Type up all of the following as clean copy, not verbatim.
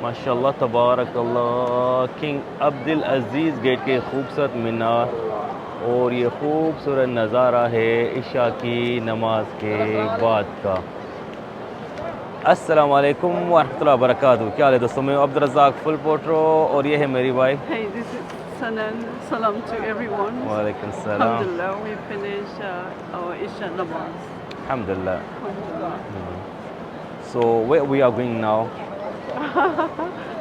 माशाल्लाह तबारकल्लाह, किंग अब्दुल अज़ीज़ गेट के खूबसूरत मीनार और ये खूबसूरत नज़ारा है इशा की नमाज के बाद का। अस्सलाम वालेकुम वरहमतुल्लाहि वबरकातुहू। क्या हाल है दोस्तों, मैं अब्दुल रज़ाक फुल पोट्रो और ये है मेरी wife. Hey, this is Sanan. Salam to everyone. वालेकुम सलाम। Alhamdulillah, we finished our Isha namaz. Alhamdulillah. Alhamdulillah. So where we are going now?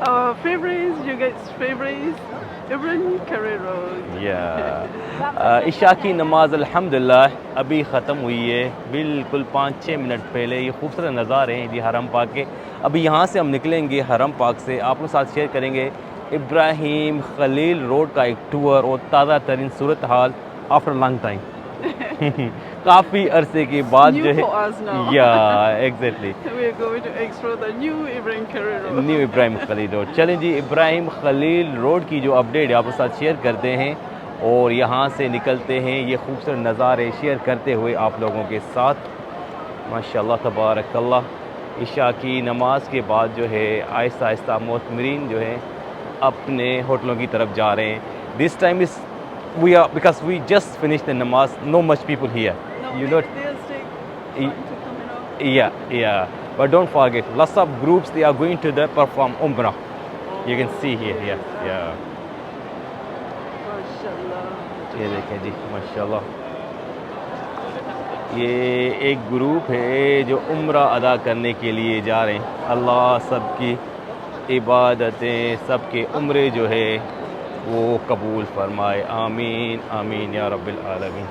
Our favorites, you guys' favorites, Ibrahim Carrero. इशा की नमाज अल्हम्दुलिल्लाह अभी ख़त्म हुई है, बिल्कुल 5-6 मिनट पहले। ये खूबसूरत नज़ारे हैं जी हरम पाक के। अभी यहाँ से हम निकलेंगे हरम पाक से, आप लोग साथ शेयर करेंगे इब्राहिम खलील रोड का एक टूर और ताज़ा तरीन सूरत हाल आफ्टर लॉन्ग टाइम। काफ़ी अरसे के बाद New जो है, for us now. या exactly We are going to explore the new Ibrahim Carrero. New Ibrahim Khalil road. चलें जी, इब्राहिम खलील रोड की जो अपडेट है आप लोग साथ शेयर करते हैं और यहाँ से निकलते हैं ये खूबसूरत नज़ारे शेयर करते हुए आप लोगों के साथ। माशाल्लाह तबारकल्लाह, इशा की नमाज के बाद जो है आहिस्ता आहिस्ता मुतमरीन जो है अपने होटलों की तरफ जा रहे हैं। This time is we are, because we just finished the namaz, no much people here, No, you know. they'll take time to come out. Yeah, but don't forget, lots of groups they are going to the perform umrah. You can see here, yeah. MashaAllah. ये देखें जी माशाल्लाह, ये एक group है जो उम्रा अदा करने के लिए जा रहे हैं। अल्लाह सबकी इबादतें, सबके उम्रे जो है वो कबूल फरमाए, आमीन आमीन या रब्बिल आलमीन।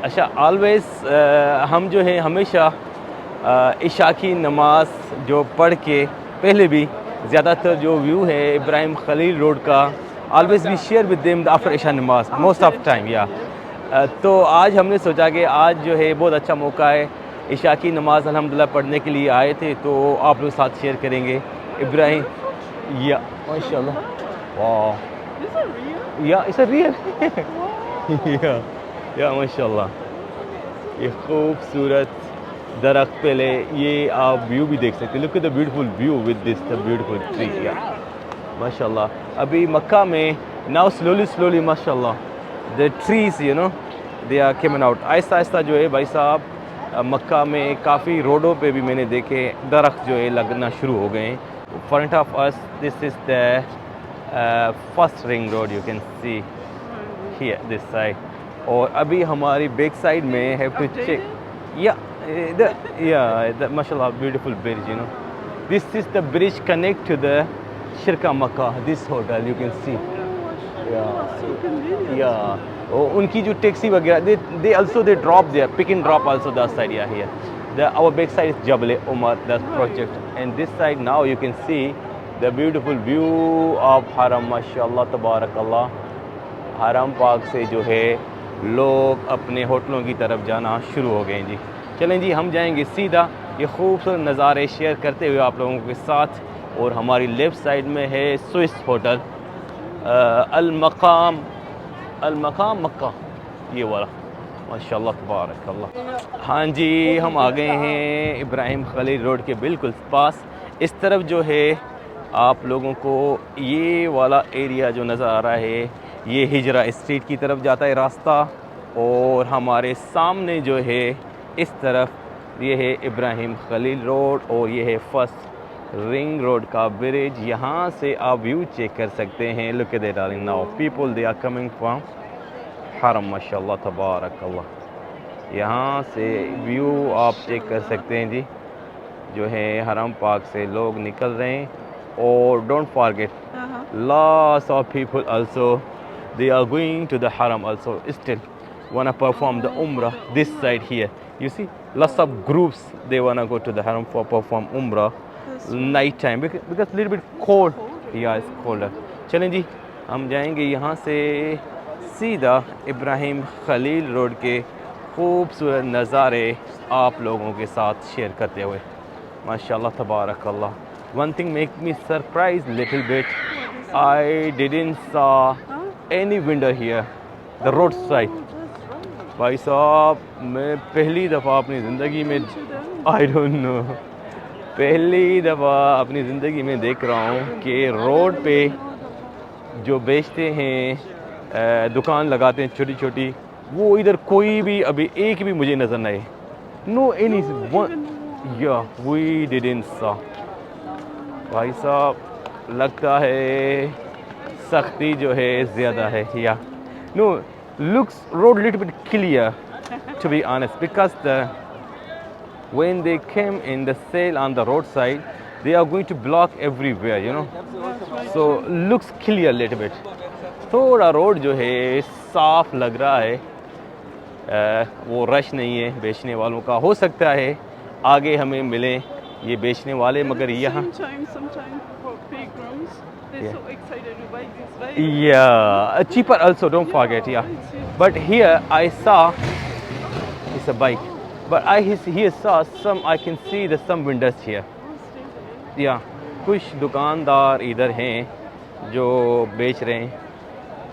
अच्छा, ऑलवेज़ हम जो है हमेशा इशा की नमाज जो पढ़ के पहले भी ज़्यादातर जो व्यू है इब्राहिम खलील रोड का, always we share with them after Isha namaz most of time, या तो आज हमने सोचा कि आज जो है बहुत अच्छा मौका है, इशा की नमाज अल्हम्दुलिल्लाह पढ़ने के लिए आए थे, तो आप लोग साथ शेयर करेंगे इब्राहिम। या माशाल्लाह, वाह, These are real? या इट्स रियल। Wow. या माशाल्लाह, ये खूबसूरत दरख्त, पहले ये आप व्यू भी देख सकते हैं। Look at the beautiful view with this the beautiful tree, या माशाल्लाह। अभी मक्का में नाउ स्लोली माशाल्लाह the trees you know they are coming out. आहिस्ता आहिस्ता जो है भाई साहब मक्का में काफ़ी रोडों पे भी मैंने देखे दरख्त जो है लगना शुरू हो गए हैं। Front of us this is the first ring road, you can see here this side. और अभी हमारी बैक साइड में हैव टू चेक, या माशाल्लाह beautiful bridge, you know this is the bridge connect to the शिरका Mecca, this hotel you can see, So convenient. या उनकी जो टैक्सी वगैरह दे also they drop there, pick and drop also the side, yeah, here our back side is Jabal Umar, that project, and this side now you can see the beautiful view of Haram, mashallah tabarakallah। हरम पाक से जो है लोग अपने होटलों की तरफ जाना शुरू हो गए जी। चलें जी, हम जाएंगे सीधा ये खूबसूरत नज़ारे शेयर करते हुए आप लोगों के साथ। और हमारी लेफ़्ट साइड में है स्विस होटल अल मकाम मक्का, ये वाला, माशाल्लाह तबारकल्लाह। हाँ जी, हम आ गए हैं इब्राहिम खलील रोड के बिल्कुल पास। इस तरफ जो है आप लोगों को ये वाला एरिया जो नज़र आ रहा है, ये हिजरा स्ट्रीट की तरफ जाता है रास्ता। और हमारे सामने जो है इस तरफ ये है इब्राहिम खलील रोड और ये है फर्स्ट रिंग रोड का ब्रिज। यहाँ से आप व्यू चेक कर सकते हैं। Look at that darling, now people they are coming from हरम, माशाल्लाह तबारकल्लाह। यहाँ से व्यू आप चेक कर सकते हैं जी, जो है हरम पाक से लोग निकल रहे हैं। और don't forget lots of people also, they are going to the haram also, still wanna perform the umrah this side here. You see lots of groups, they wanna go to the haram for perform umrah night time because little bit cold. Yeah, it's colder. चलें जी, हम जाएंगे यहाँ से सीधा Ibrahim Khalil road के खूबसूरत नज़ारे आप लोगों के साथ शेयर करते हुए। माशाल्लाह तबारकल्लाह। One thing make me surprised little bit, I didn't saw any window here, the roadside. भाई साहब, मैं पहली दफ़ा अपनी ज़िंदगी में, I don't know, पहली दफ़ा अपनी ज़िंदगी में देख रहा हूँ कि रोड पे जो बेचते हैं, दुकान लगाते हैं छोटी छोटी, वो इधर कोई भी अभी एक भी मुझे नज़र नहीं। No any one, yeah, we didn't saw. भाई साहब लगता है सख्ती जो है ज़्यादा है। या no looks road little bit clear to be honest, because when they came in the sale on the roadside, they are going to block everywhere, you know, so looks clear little bit. थोड़ा road जो है साफ लग रहा है, वो rush नहीं है बेचने वालों का। हो सकता है आगे हमें मिले ये बेचने वाले, मगर यहाँ sometimes for pilgrims, they're so excited to buy this, right? yeah, cheaper also, don't forget. Yeah, but here I saw it's a bike, but I here saw some, I can see the some windows here. Yeah, कुछ दुकानदार इधर हैं जो बेच रहे हैं,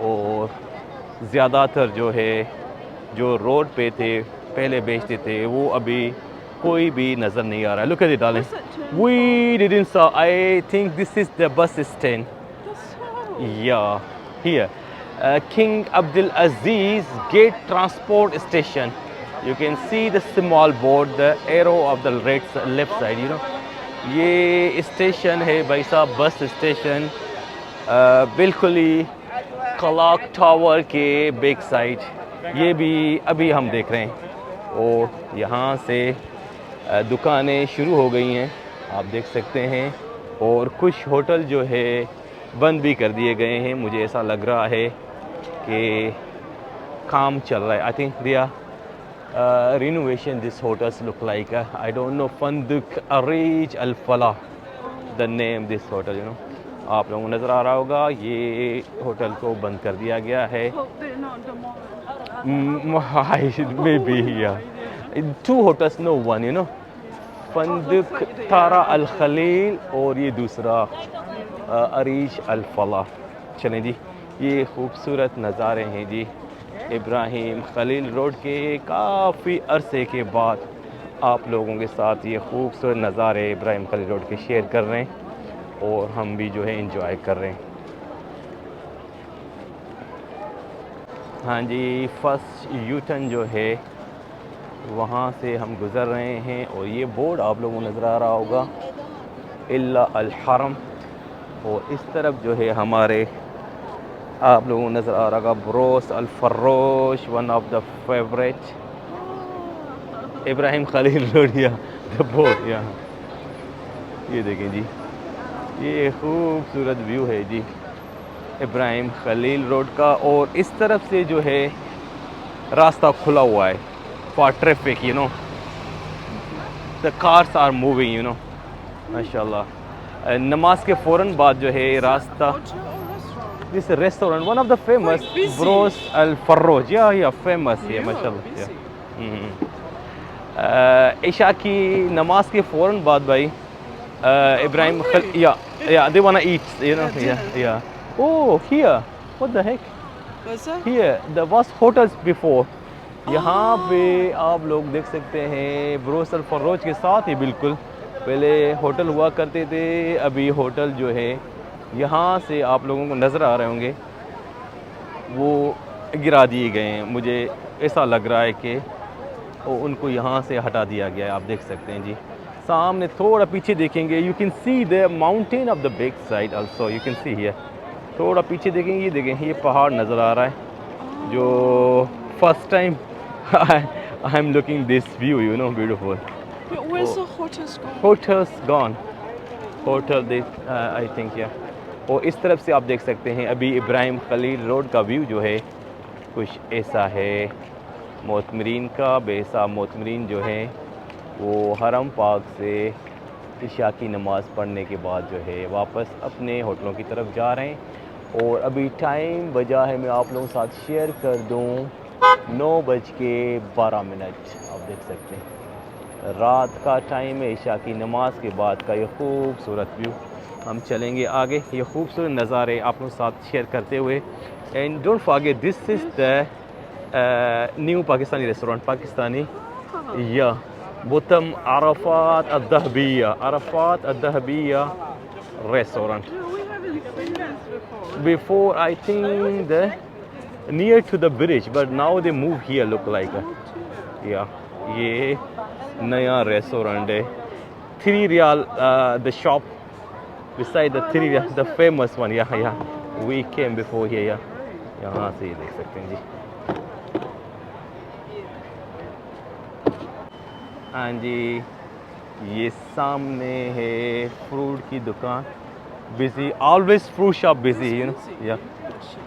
और ज़्यादातर जो है जो रोड पे थे पहले बेचते थे वो अभी कोई भी नज़र नहीं आ रहा है। Look at it darling, we didn't saw, I think this is the bus stand. Yeah, here King Abdul Aziz Gate Transport Station. You can see the small board, the arrow of the left side, you know. ये station है भाई साहब, bus station, बिल्कुल ही clock tower के back side, ये भी अभी हम देख रहे हैं। और यहाँ से दुकानें शुरू हो गई हैं, आप देख सकते हैं, और कुछ होटल जो है बंद भी कर दिए गए हैं। मुझे ऐसा लग रहा है कि काम चल रहा है। I think they are renovation this hotels look like, I don't know, Funduq Areej Al Falah the name this hotel, you know. आप लोगों को नज़र आ रहा होगा, ये होटल को बंद कर दिया गया है। मे बी या two hotels, no one, you know, Funduq Tara Al Khalil और ये दूसरा अरीश अल फलाह। चलें जी, ये खूबसूरत नज़ारे हैं जी इब्राहिम खलील रोड के। काफ़ी अरसे के बाद आप लोगों के साथ ये खूबसूरत नज़ारे इब्राहिम खलील रोड के शेयर कर रहे हैं, और हम भी जो है इंजॉय कर रहे हैं। हाँ जी, फर्स्ट यूटर्न जो है वहाँ से हम गुज़र रहे हैं, और ये बोर्ड आप लोगों को नज़र आ रहा होगा, इल्ला अल हरम। और इस तरफ जो है हमारे आप लोगों को नज़र आ रहा होगा Bros Al Farrosh, one of the favourite Ibrahim Khalil road, या द बोर्ड यहाँ। ये देखें जी, ये खूबसूरत व्यू है जी इब्राहिम खलील रोड का, और इस तरफ से जो है रास्ता खुला हुआ है for traffic, you know, the cars are moving, you know, माशाल्लाह। नमाज के फ़ौरन बाद जो है रास्ता, this restaurant one of the famous Bros Al Farroj, या फेमस है माशाल्लाह। इशा की नमाज के फ़ौरन बाद भाई इब्राहिम या they wanna eat, you know, yeah. Oh, here, what the heck? What's that? Here, there was hotels before. यहाँ पे आप लोग देख सकते हैं ब्रोस अल फर्रोज के साथ ही बिल्कुल पहले होटल हुआ करते थे। अभी होटल जो है यहाँ से आप लोगों को नज़र आ रहे होंगे वो गिरा दिए गए हैं। मुझे ऐसा लग रहा है कि उनको यहाँ से हटा दिया गया है। आप देख सकते हैं जी। सामने थोड़ा पीछे देखेंगे, you can see the mountain of the back side also, you can see here. थोड़ा पीछे देखेंगे, ये देखें, ये पहाड़ नज़र आ रहा है जो first time I am looking this view, you know, beautiful. But where's the hotels gone? Hotels gone, hotel they I think या। और इस तरफ से आप देख सकते हैं अभी इब्राहिम खलील रोड का व्यू जो है कुछ ऐसा है। मोतमरीन का बेसा मोतमरीन जो है वो हरम पाक से इशा की नमाज़ पढ़ने के बाद जो है वापस अपने होटलों की तरफ जा रहे हैं। और अभी टाइम बजा है, मैं आप लोगों के साथ शेयर कर दूं, 9:12। आप देख सकते हैं रात का टाइम है, इशा की नमाज के बाद का ये खूबसूरत व्यू। हम चलेंगे आगे, ये खूबसूरत नज़ारे आप लोगों के साथ शेयर करते हुए। And don't forget this is the new Pakistani restaurant, Pakistani या बुतम Arfat अद-दहबिया, Arfat अद-दहबिया restaurant. Yeah, we haven't seen this before. Before I think the near to the bridge, but now they move here look like yeah, ये नया restaurant है। 3 riyal the shop beside the 3 riyal, the famous one, yeah, we came before here, यहाँ से ये देख सकते हैं जी। हाँ जी, ये सामने है फ्रूट की दुकान, busy, always fruit shop busy, you know, या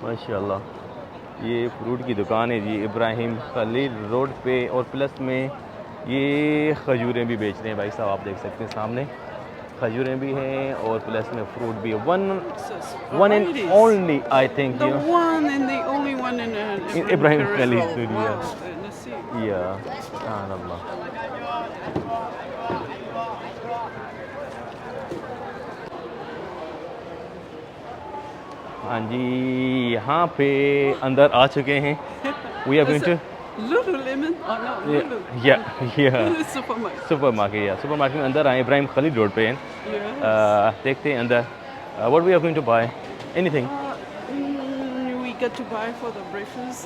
माशाल्लाह। ये फ्रूट की दुकान है जी इब्राहिम खलील रोड पे। और प्लस में ये खजूरें भी बेच रहे हैं भाई साहब, आप देख सकते हैं सामने खजूरें भी हैं और प्लस में फ्रूट भी है। One and only I think The you one and the only one in Ibrahim Peripheral. Khalil Studio. Wow, in the city. या सुभान अल्लाह। हाँ जी, यहाँ पे अंदर आ चुके हैं। We are going to Lululemon? Oh no, Lulu. या Supermarket. सुपरमार्केट में अंदर आए, इब्राहिम खलील रोड पे हैं। Yes. देखते हैं अंदर what we are going to buy, anything. We get to buy for the breakfast.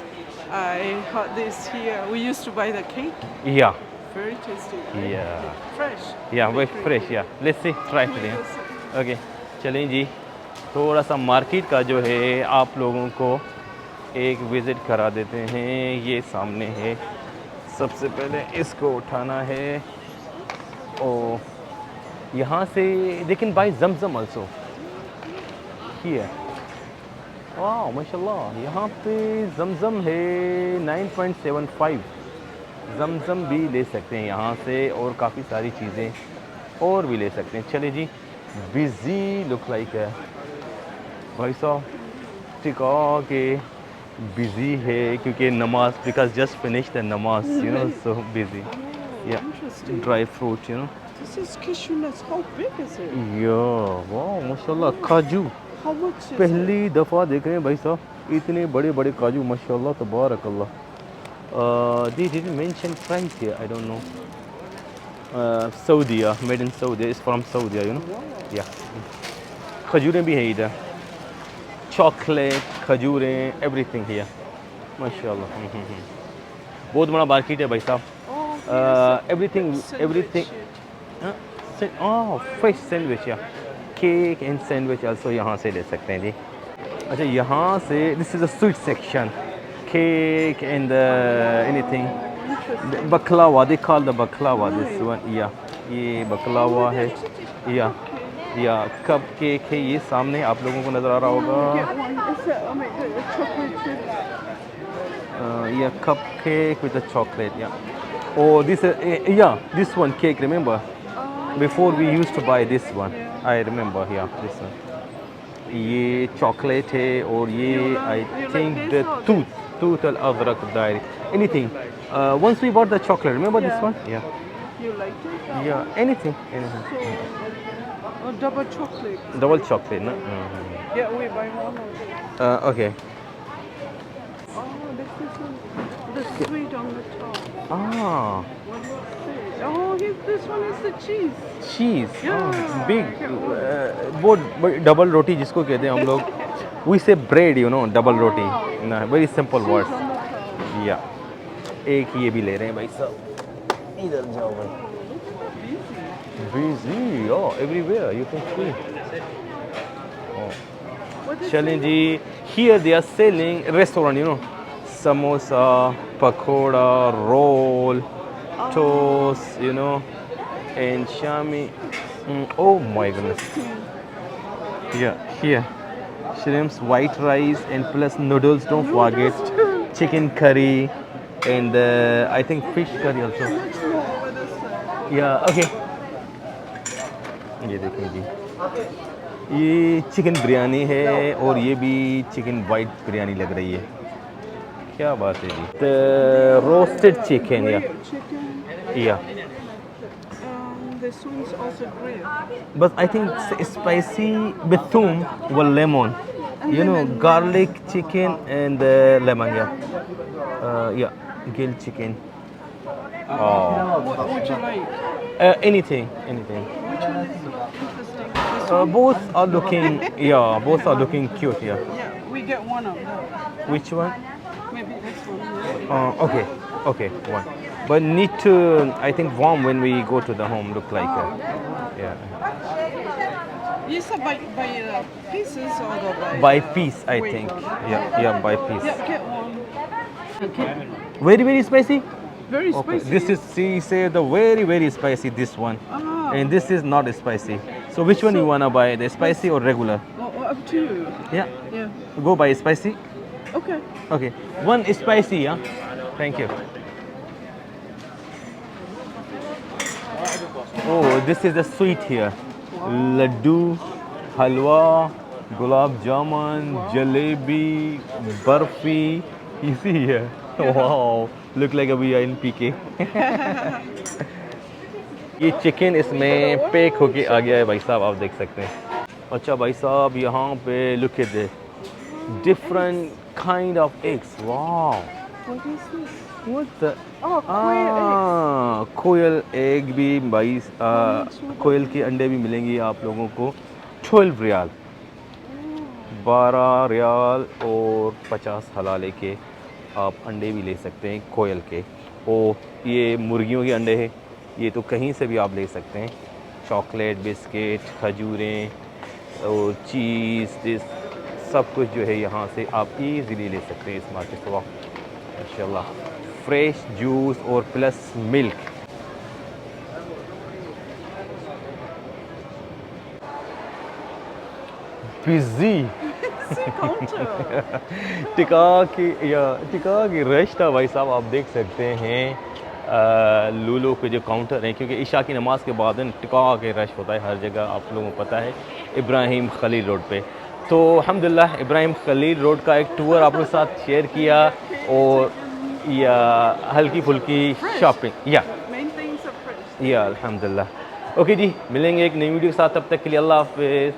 I had this here. We used to buy the cake. या Very tasty. Right? Yeah. Fresh. या वे Bakery. Fresh, या let's see try today. Okay चलें जी, थोड़ा सा market का जो है आप लोगों को एक विज़िट करा देते हैं। ये सामने है, सबसे पहले इसको उठाना है। और यहाँ से लेकिन बाय जमजम आल्सो हियर, वाह माशाल्लाह, यहाँ पे जमजम है 9.75। जमजम भी ले सकते हैं यहाँ से और काफ़ी सारी चीज़ें और भी ले सकते हैं। चले जी, बिज़ी लुक लाइक है भाई साहब, टिका के बिज़ी है क्योंकि नमाज, बिकॉज जस्ट फिनिश द नमाज, यू नो, सो बिज़ी। या Interesting. Dry fruit, you know, This is cashew nuts. How big is it? या वाह माशाल्लाह, काजू How much is it? पहली दफ़ा देख रहे हैं भाई साहब, इतने बड़े बड़े काजू माशाल्लाह तबारकल्लाह। They didn't mention price here, I don't know. Saudi, made in Saudi, it's from Saudi, you know. Yeah. खजूरें भी है इधर, चॉकलेट, खजूरें, एवरीथिंग हियर माशाल्लाह। बहुत बड़ा मार्केट है भाई साहब। Oh, yes. Everything Sandwich. Fresh sandwich, या केक एंड सैंडविच आल्सो यहाँ से ले सकते हैं जी। अच्छा, यहाँ से this is a sweet section, cake and anything, बकलावा, they call the बकलावा this one, या ये बकलावा है, या कप केक है, ये सामने आप लोगों को नज़र आ रहा होगा। Get one. Is that, oh my God, a chocolate chip. Yeah, cupcake with a chocolate, yeah. Oh, this, yeah, this one cake, remember? Before we used to buy this one. I remember, yeah, this one. ये chocolate है और ये I think the tooth al-azraq dairy, anything. Once we bought the chocolate, remember this one? Yeah. You liked it? Yeah, anything. So, double chocolate. Double chocolate, no? Yeah, we buy one of them. Okay. Oh, this is the sweet on the top. Ah, What was it? Oh, this one is the cheese. cheese. Yeah. Big. वो double रोटी जिसको कहते हैं हम लोग, we say bread, you know, double roti. No, very simple words. Cheese on the top. Yeah. एक ये भी ले रहे हैं भाई साहब। इधर जाओ भाई। Busy, oh, everywhere you can see. Oh. चलें जी, here they are selling restaurant, you know, samosa, pakoda, roll, toast, you know, and shami. Oh my goodness. Yeah, here, shrimps, white rice, and plus noodles. Don't forget, chicken curry, and I think fish curry also. Yeah, okay. ये देखें जी, ये chicken biryani है और ये भी chicken white biryani लग रही है। क्या बात है जी। रोस्टेड चिकन या This one's also grilled. बस आई थिंक स्पाइसी विथ थूम व lemon, you know, garlic chicken and lemon, yeah, grilled chicken. What would you like? Anything. Which one is interesting? This one? Both are looking, both are looking cute, yeah. Yeah, we get one of them. Which one? Maybe this one. Okay, one. But need to, I think, warm when we go to the home. Look like, yeah. You said by pieces or the By piece, I weight? think. Yeah, by piece. Yeah, get one. Very spicy. Very Okay, spicy. this is, she said the very spicy. This one, Ah. and this is not spicy. So which one you wanna buy? The spicy or regular? Well, up to you. Yeah, Yeah. go buy spicy. Okay. Okay, one spicy, yeah. Thank you. Oh, this is the sweet here. Laddu, halwa, gulab jamun, jalebi, barfi. You see here? Wow, look like we are in PK. ये chicken इसमें pack होके आ गया है भाई साहब, आप देख सकते हैं। अच्छा भाई साहब, यहाँ पे look at this different kind of eggs. Wow. What is this? What the? Oh, quail eggs. कोयल एग भी भाई, कोयल के अंडे भी मिलेंगे आप लोगों को 12 रियाल, 12 रियाल और 50 हलाले के आप अंडे भी ले सकते हैं कोयल के। और ये मुर्गियों के अंडे हैं, ये तो कहीं से भी आप ले सकते हैं। चॉकलेट, बिस्किट, खजूरें और चीज़, दिस सब कुछ जो है यहाँ से आप इजीली ले सकते हैं इस मार्केट से। वाह माशाल्लाह, फ्रेश जूस और प्लस मिल्क। बिजी टिका की रश था भाई साहब, आप देख सकते हैं लूलो के जो काउंटर हैं, क्योंकि इशा की नमाज़ के बाद टिका के रश होता है हर जगह, आप लोगों को पता है, इब्राहिम खलील रोड पे। तो अल्हम्दुलिल्लाह इब्राहिम खलील रोड का एक टूर आप लोगों के साथ शेयर किया और या हल्की फुल्की shopping Main things are fresh. अल्हम्दुलिल्लाह। ओके जी, मिलेंगे एक नई वीडियो के साथ, तब तक के लिए अल्लाह हाफ़िज़।